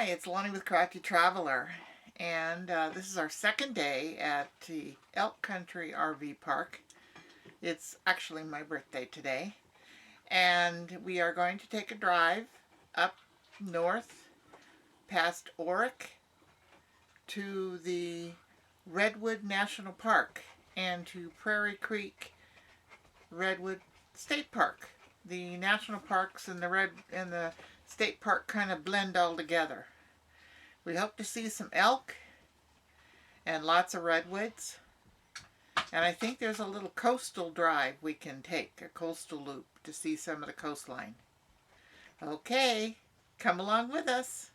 it's Lonnie with Crafty Traveler, and this is our second day at the Elk Country RV Park. It's actually my birthday today, and we are going to take a drive up north past Oric to the Redwood National Park and to Prairie Creek Redwood State Park. The national parks and the state park kind of blend all together. We hope to see some elk and lots of redwoods. And I think there's a little coastal drive we can take, a coastal loop, to see some of the coastline. Okay, come along with us.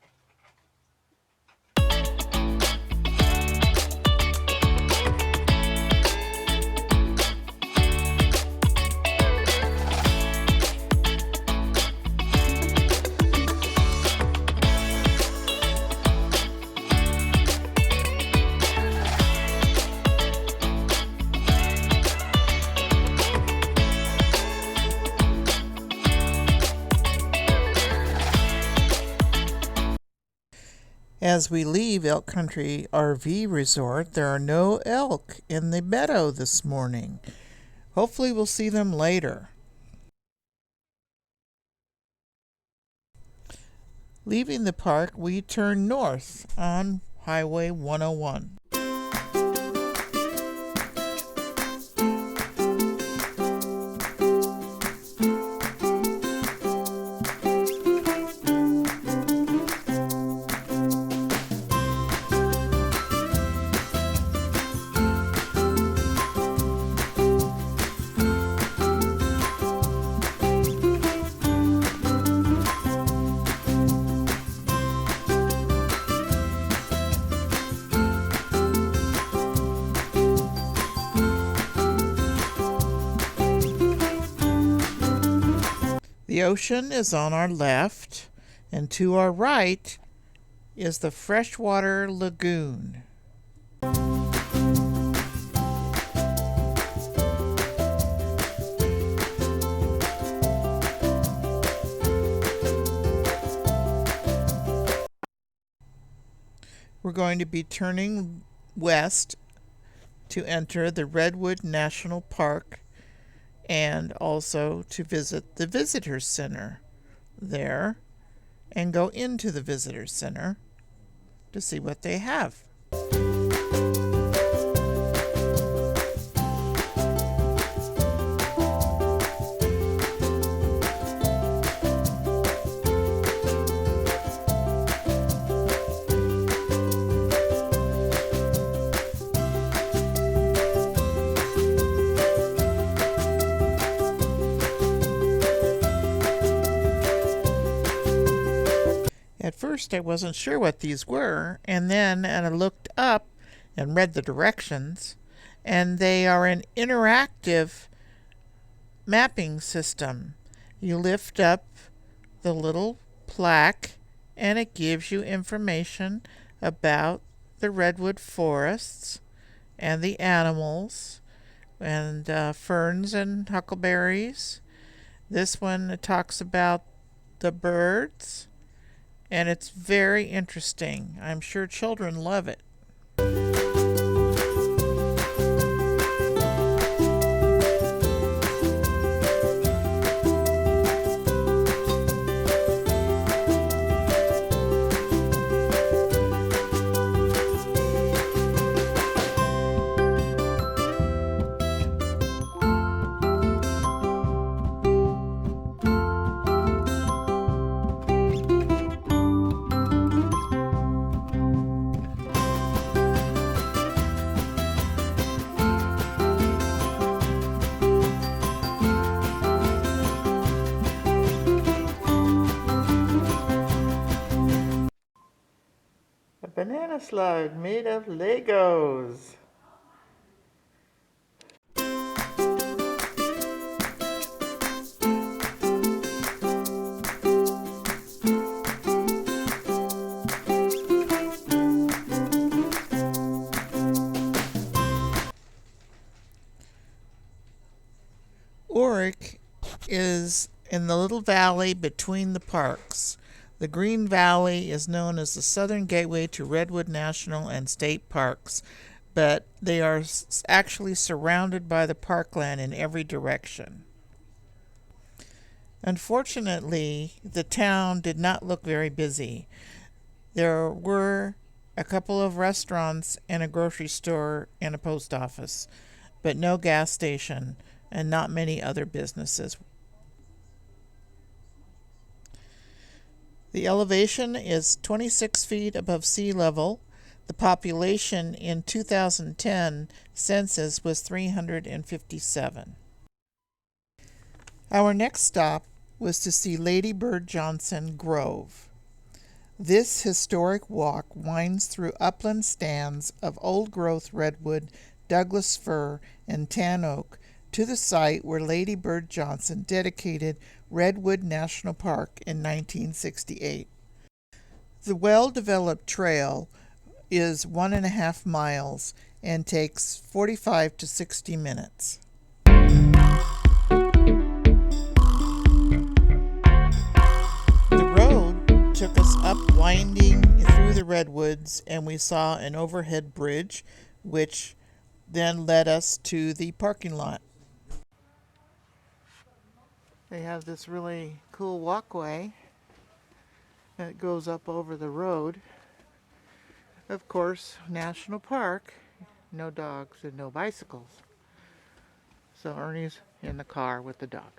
As we leave Elk Country RV Resort, there are no elk in the meadow this morning. Hopefully we'll see them later. Leaving the park, we turn north on Highway 101. The ocean is on our left, and to our right is the freshwater lagoon. We're going to be turning west to enter the Redwood National Park and also to visit the visitor center there and go into the visitor center to see what they have. At first I wasn't sure what these were, and then I looked up and read the directions, and they are an interactive mapping system. You lift up the little plaque and it gives you information about the redwood forests and the animals and ferns and huckleberries. This one talks about the birds. And it's very interesting. I'm sure children love it. Banana slug made of Legos. Oric is in the little valley between the parks. The Green Valley is known as the southern gateway to Redwood National and State Parks, but they are actually surrounded by the parkland in every direction. Unfortunately, the town did not look very busy. There were a couple of restaurants and a grocery store and a post office, but no gas station and not many other businesses. The elevation is 26 feet above sea level. The population in 2010 census was 357. Our next stop was to see Lady Bird Johnson Grove. This historic walk winds through upland stands of old-growth redwood, Douglas fir, and tan oak to the site where Lady Bird Johnson dedicated Redwood National Park in 1968. The well-developed trail is 1.5 miles and takes 45 to 60 minutes. The road took us up winding through the redwoods, and we saw an overhead bridge, which then led us to the parking lot. They have this really cool walkway that goes up over the road. Of course, National Park, no dogs and no bicycles. So Ernie's in the car with the dog.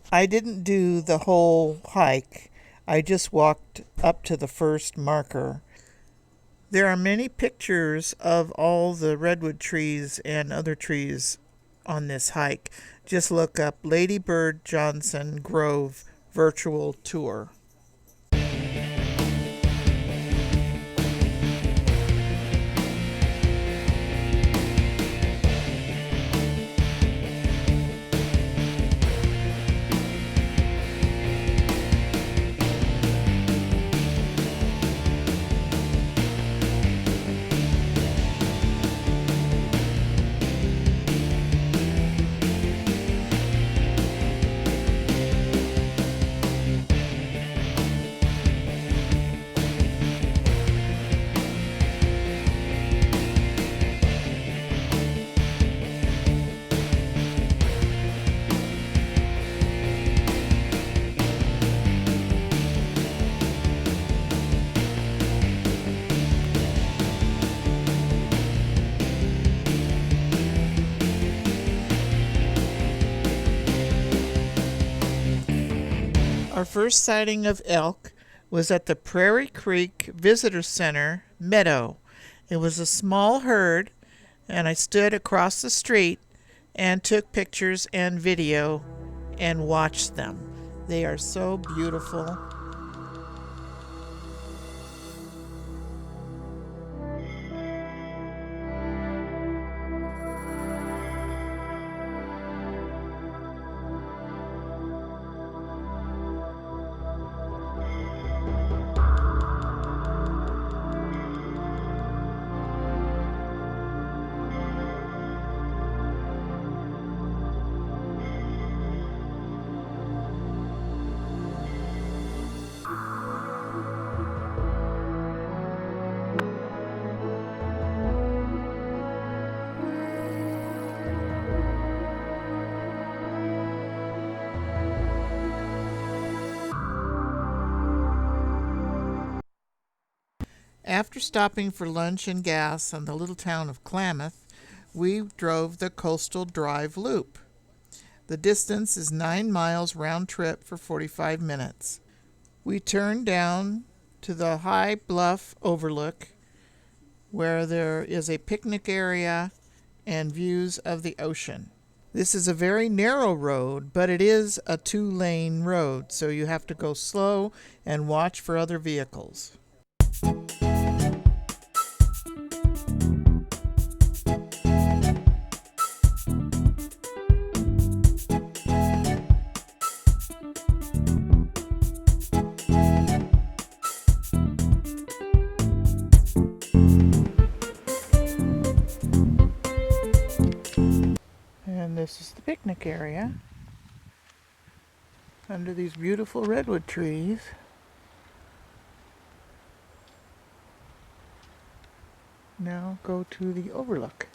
I didn't do the whole hike. I just walked up to the first marker. There are many pictures of all the redwood trees and other trees on this hike. Just look up Lady Bird Johnson Grove virtual tour. Our first sighting of elk was at the Prairie Creek Visitor Center meadow. It was a small herd, and I stood across the street and took pictures and video and watched them. They are so beautiful. After stopping for lunch and gas in the little town of Klamath, we drove the Coastal Drive Loop. The distance is 9 miles round trip for 45 minutes. We turned down to the high Bluff Overlook, where there is a picnic area and views of the ocean. This is a very narrow road, but it is a 2-lane road, so you have to go slow and watch for other vehicles. And this is the picnic area under these beautiful redwood trees. Now go to the Overlook.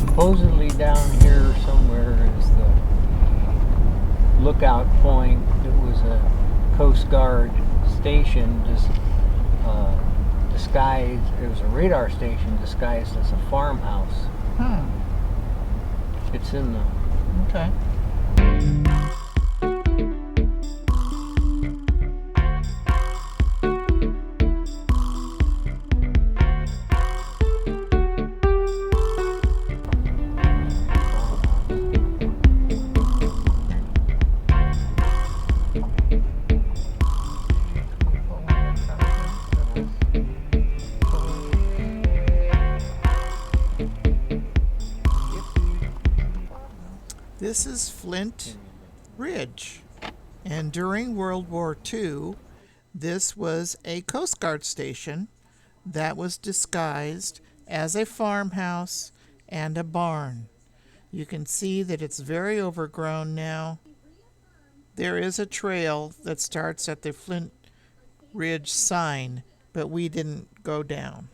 Supposedly down here somewhere is the lookout point. It was a Coast Guard station disguised. It was a radar station disguised as a farmhouse. It's in the... Okay. This is Flint Ridge, and during World War II, this was a Coast Guard station that was disguised as a farmhouse and a barn. You can see that it's very overgrown now. There is a trail that starts at the Flint Ridge sign, but we didn't go down.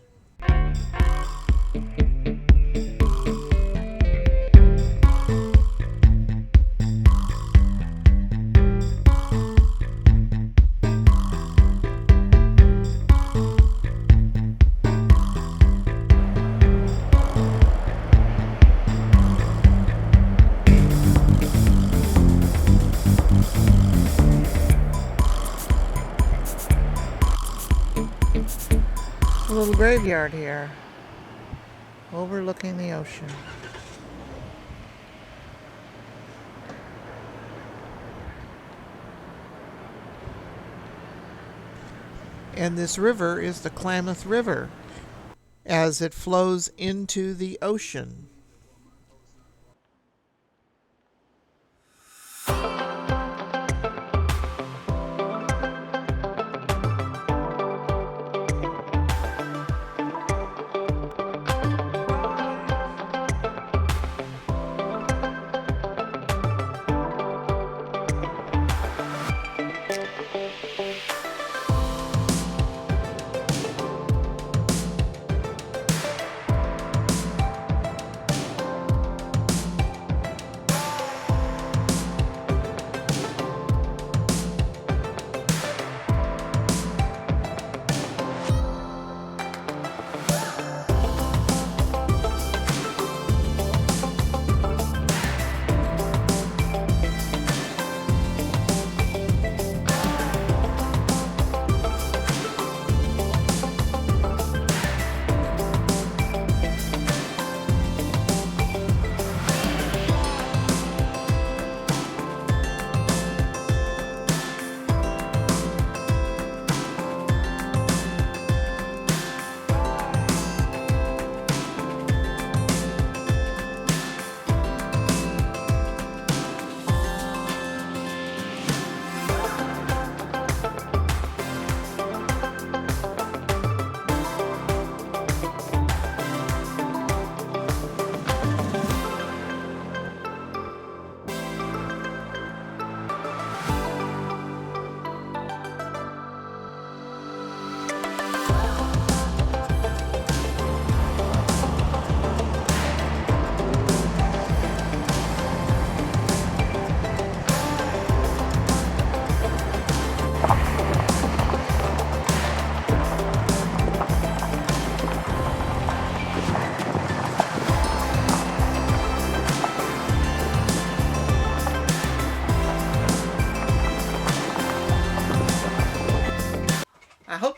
A little graveyard here, overlooking the ocean. And this river is the Klamath River as it flows into the ocean.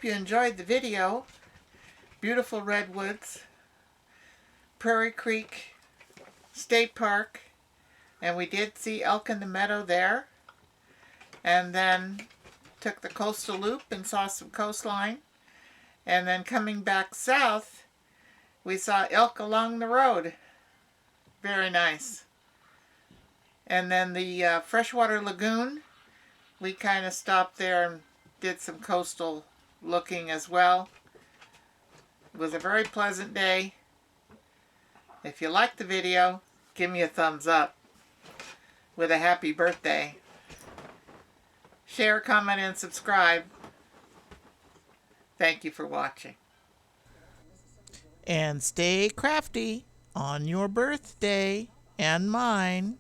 you enjoyed the video. Beautiful redwoods, Prairie Creek State Park, and we did see elk in the meadow there. And then took the coastal loop and saw some coastline. And then coming back south, we saw elk along the road. Very nice. And then the freshwater lagoon, we kind of stopped there and did some coastal looking as well. It was a very pleasant day. If you liked the video, give me a thumbs up with a happy birthday. Share, comment, and subscribe. Thank you for watching. And stay crafty on your birthday and mine.